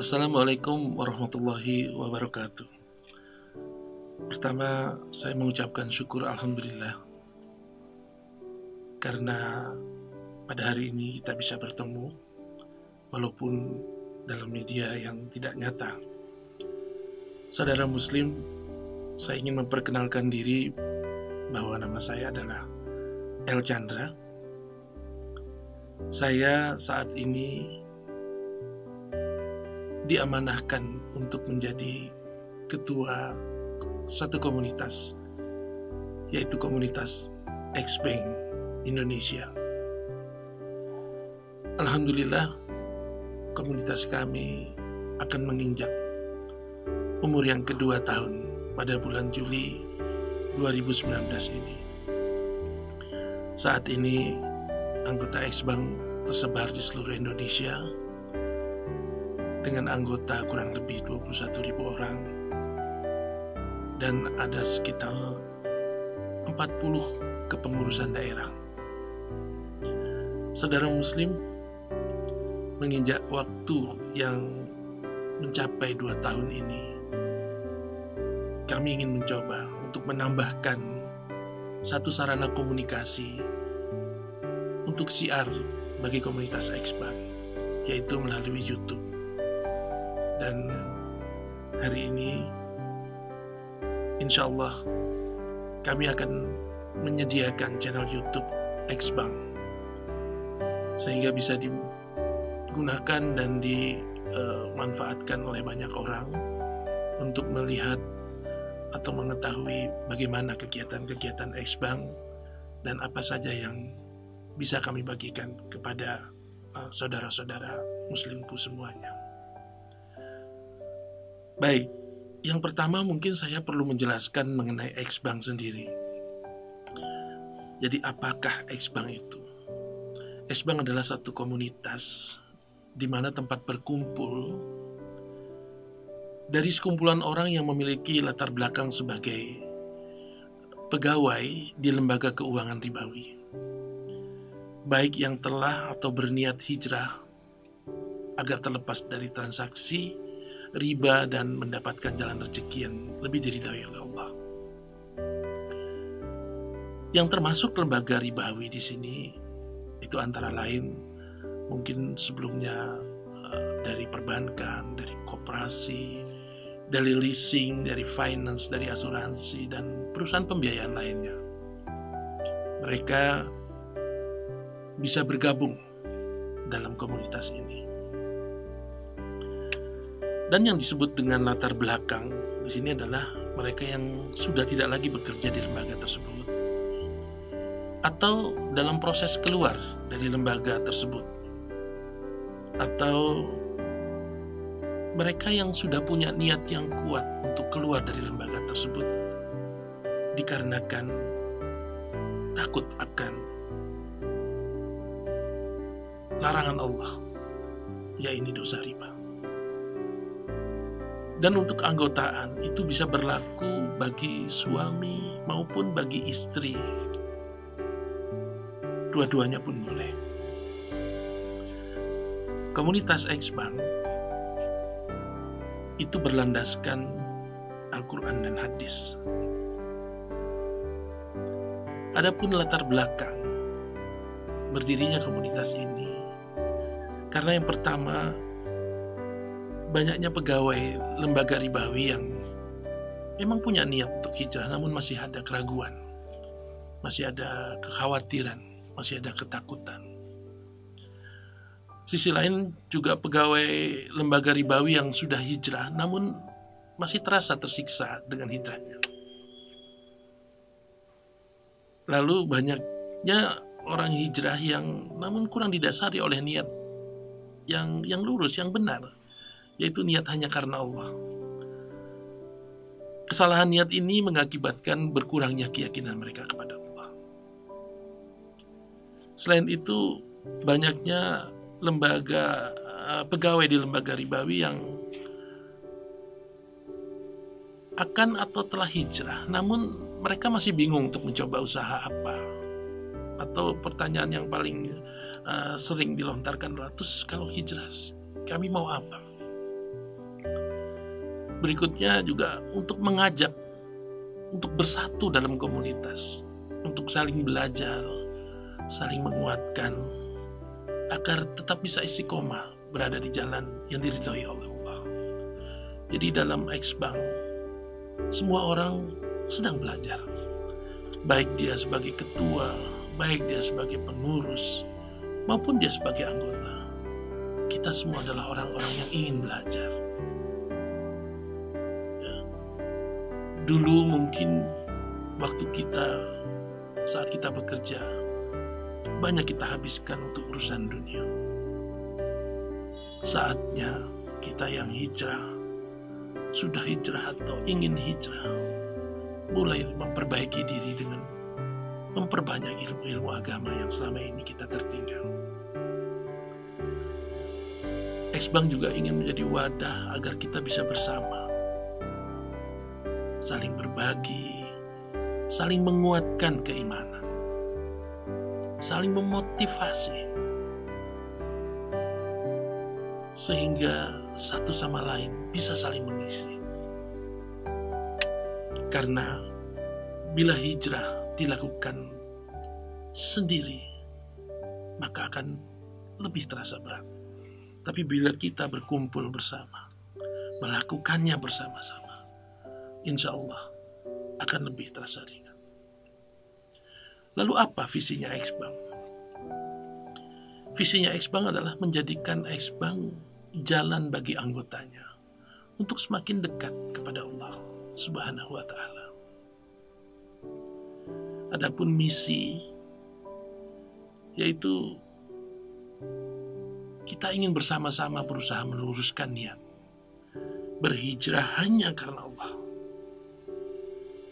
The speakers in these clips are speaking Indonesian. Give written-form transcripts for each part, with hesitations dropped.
Assalamualaikum warahmatullahi wabarakatuh. Pertama, saya mengucapkan syukur Alhamdulillah karena pada hari ini kita bisa bertemu walaupun dalam media yang tidak nyata. Saudara Muslim, saya ingin memperkenalkan diri bahwa nama saya adalah El Chandra. Saya saat ini diamanahkan untuk menjadi ketua satu komunitas, yaitu komunitas X-Bank Indonesia. Alhamdulillah, komunitas kami akan menginjak umur yang kedua tahun pada bulan Juli 2019 ini. Saat ini anggota X-Bank tersebar di seluruh Indonesia dengan anggota kurang lebih 21.000 orang dan ada sekitar 40 kepengurusan daerah. Saudara Muslim, menginjak waktu yang mencapai 2 tahun ini, kami ingin mencoba untuk menambahkan satu sarana komunikasi untuk siar bagi komunitas X-Bank, yaitu melalui YouTube. Dan hari ini insya Allah kami akan menyediakan channel YouTube X-Bank sehingga bisa digunakan dan dimanfaatkan oleh banyak orang untuk melihat atau mengetahui bagaimana kegiatan-kegiatan X-Bank dan apa saja yang bisa kami bagikan kepada saudara-saudara Muslimku semuanya. Baik, yang pertama mungkin saya perlu menjelaskan mengenai X-Bank sendiri. Jadi apakah X-Bank itu? X-Bank adalah satu komunitas di mana tempat berkumpul dari sekumpulan orang yang memiliki latar belakang sebagai pegawai di lembaga keuangan ribawi, baik yang telah atau berniat hijrah agar terlepas dari transaksi riba dan mendapatkan jalan rezeki yang lebih diridhai oleh Allah. Yang termasuk lembaga ribawi di sini itu antara lain mungkin sebelumnya dari perbankan, dari koperasi, dari leasing, dari finance, dari asuransi dan perusahaan pembiayaan lainnya. Mereka bisa bergabung dalam komunitas ini. Dan yang disebut dengan latar belakang di sini adalah mereka yang sudah tidak lagi bekerja di lembaga tersebut atau dalam proses keluar dari lembaga tersebut, atau mereka yang sudah punya niat yang kuat untuk keluar dari lembaga tersebut dikarenakan takut akan larangan Allah, yaitu dosa riba. Dan untuk keanggotaan itu bisa berlaku bagi suami maupun bagi istri. Dua-duanya pun boleh. Komunitas X-Bank itu berlandaskan Al-Quran dan hadis. Adapun latar belakang berdirinya komunitas ini, karena yang pertama, banyaknya pegawai lembaga ribawi yang memang punya niat untuk hijrah namun masih ada keraguan, masih ada kekhawatiran, masih ada ketakutan. Sisi lain juga pegawai lembaga ribawi yang sudah hijrah namun masih terasa tersiksa dengan hijrahnya. Lalu banyaknya orang hijrah yang namun kurang didasari oleh niat yang lurus, yang benar, yaitu niat hanya karena Allah. Kesalahan niat ini mengakibatkan berkurangnya keyakinan mereka kepada Allah. Selain itu, banyaknya pegawai di lembaga ribawi yang akan atau telah hijrah, namun mereka masih bingung untuk mencoba usaha apa. Atau pertanyaan yang paling sering dilontarkan adalah, terus kalau hijrah, kami mau apa? Berikutnya juga untuk mengajak, untuk bersatu dalam komunitas, untuk saling belajar, saling menguatkan, agar tetap bisa istiqomah berada di jalan yang diridhoi oleh Allah. Jadi dalam X-Bank, semua orang sedang belajar. Baik dia sebagai ketua, baik dia sebagai pengurus, maupun dia sebagai anggota. Kita semua adalah orang-orang yang ingin belajar. Ya. Dulu mungkin waktu saat kita bekerja, banyak kita habiskan untuk urusan dunia. Saatnya kita yang hijrah, sudah hijrah atau ingin hijrah, mulai memperbaiki diri dengan memperbanyak ilmu-ilmu agama yang selama ini kita tertinggal. X-Bank juga ingin menjadi wadah agar kita bisa bersama, saling berbagi, saling menguatkan keimanan, saling memotivasi, sehingga satu sama lain bisa saling mengisi. Karena bila hijrah dilakukan sendiri, maka akan lebih terasa berat. Tapi bila kita berkumpul bersama, melakukannya bersama-sama, insya Allah akan lebih terasa ringan. Lalu apa visinya X-Bank? Visinya X-Bank adalah menjadikan X-Bank jalan bagi anggotanya untuk semakin dekat kepada Allah Subhanahu wa Ta'ala. Adapun misi, yaitu kita ingin bersama-sama berusaha meluruskan niat, berhijrah hanya karena Allah,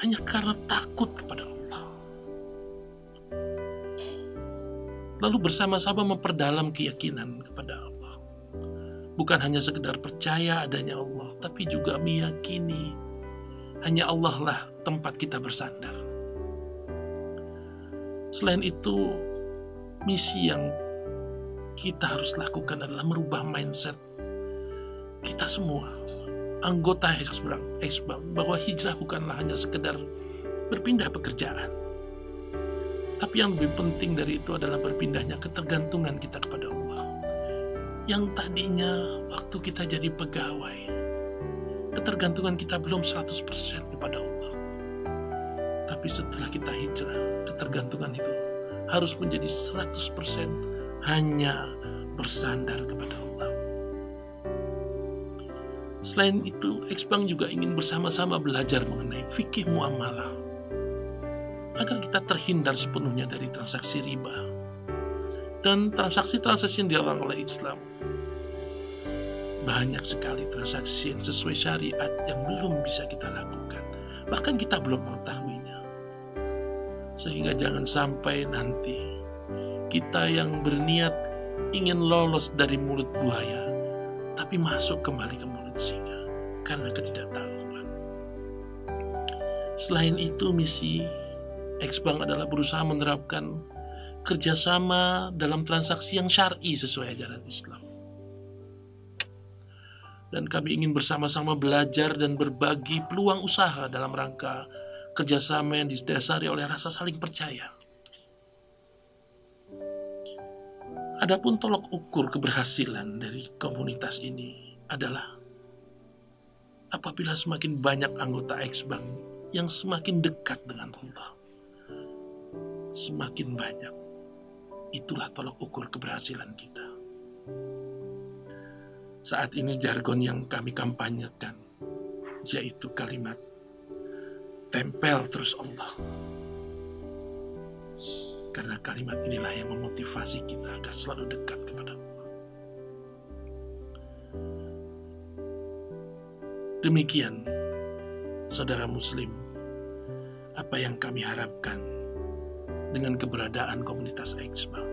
hanya karena takut kepada Allah, lalu bersama-sama memperdalam keyakinan kepada Allah. Bukan hanya sekedar percaya adanya Allah, tapi juga meyakini hanya Allah lah tempat kita bersandar. Selain itu, misi yang kita harus lakukan adalah merubah mindset kita semua, anggota X-Bank, bahwa hijrah bukanlah hanya sekedar berpindah pekerjaan. Tapi yang lebih penting dari itu adalah berpindahnya ketergantungan kita kepada Allah. Yang tadinya waktu kita jadi pegawai, ketergantungan kita belum 100% kepada Allah. Tapi setelah kita hijrah, ketergantungan itu harus menjadi 100% hanya bersandar kepada Allah. Selain itu, X-Bank juga ingin bersama-sama belajar mengenai fikih muamalah, agar kita terhindar sepenuhnya dari transaksi riba dan transaksi-transaksi yang dilarang oleh Islam. Banyak sekali transaksi yang sesuai syariat yang belum bisa kita lakukan, bahkan kita belum mengetahuinya. Sehingga jangan sampai nanti kita yang berniat ingin lolos dari mulut buaya, tapi masuk kembali ke mulut singa karena ketidaktahuan. Selain itu, misi X-Bank adalah berusaha menerapkan kerjasama dalam transaksi yang syar'i sesuai ajaran Islam. Dan kami ingin bersama-sama belajar dan berbagi peluang usaha dalam rangka kerjasama yang didasari oleh rasa saling percaya. Adapun tolok ukur keberhasilan dari komunitas ini adalah apabila semakin banyak anggota X-Bank yang semakin dekat dengan Allah, semakin banyak, itulah tolok ukur keberhasilan kita. Saat ini jargon yang kami kampanyekan yaitu kalimat tempel terus Allah. Karena kalimat inilah yang memotivasi kita agar selalu dekat kepada Allah. Demikian, saudara muslim, apa yang kami harapkan dengan keberadaan komunitas X-Bank.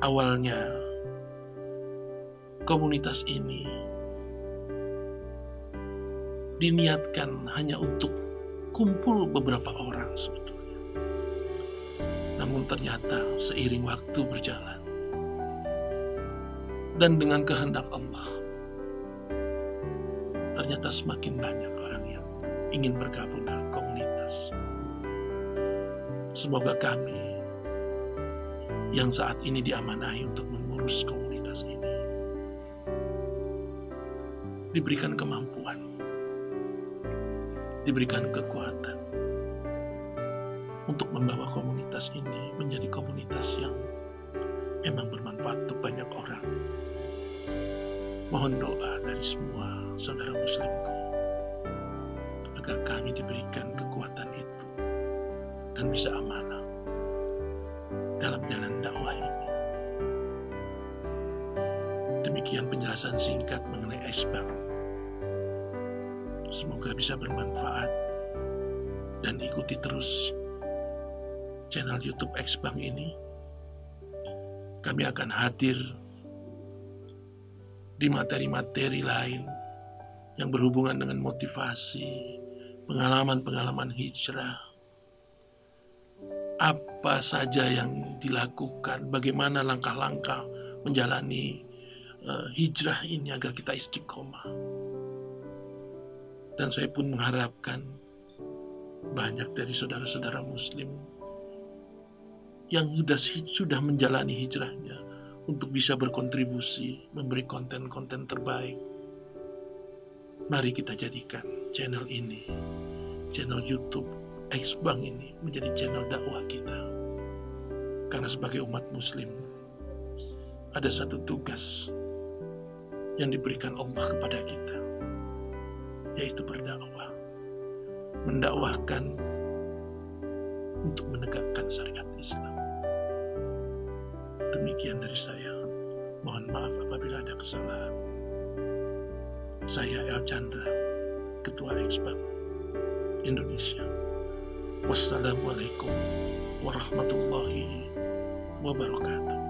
Awalnya, komunitas ini diniatkan hanya untuk kumpul beberapa orang sebetulnya. Namun ternyata seiring waktu berjalan dan dengan kehendak Allah, ternyata semakin banyak orang yang ingin bergabung dalam komunitas. Semoga kami yang saat ini diamanahi untuk mengurus komunitas ini diberikan kemampuan, diberikan kekuatan untuk membawa komunitas ini menjadi komunitas yang memang bermanfaat untuk banyak orang. Mohon doa dari semua saudara muslimku agar kami diberikan kekuatan itu dan bisa amanah dalam jalan dakwah ini. Demikian penjelasan singkat mengenai Exbang. Semoga bisa bermanfaat dan ikuti terus channel YouTube Exbang ini. Kami akan hadir di materi-materi lain yang berhubungan dengan motivasi, pengalaman-pengalaman hijrah, apa saja yang dilakukan, bagaimana langkah-langkah menjalani hijrah ini agar kita istiqomah. Dan saya pun mengharapkan banyak dari saudara-saudara muslim yang sudah menjalani hijrahnya untuk bisa berkontribusi, memberi konten-konten terbaik. Mari kita jadikan channel ini, channel YouTube Exbang ini menjadi channel dakwah kita. Karena sebagai umat muslim, ada satu tugas yang diberikan Allah kepada kita, yaitu berdakwah. Mendakwahkan untuk menegakkan syariat Islam. Demikian dari saya. Mohon maaf apabila ada kesalahan. Saya El Chandra, Ketua Exbang Indonesia. Wassalamualaikum warahmatullahi wabarakatuh.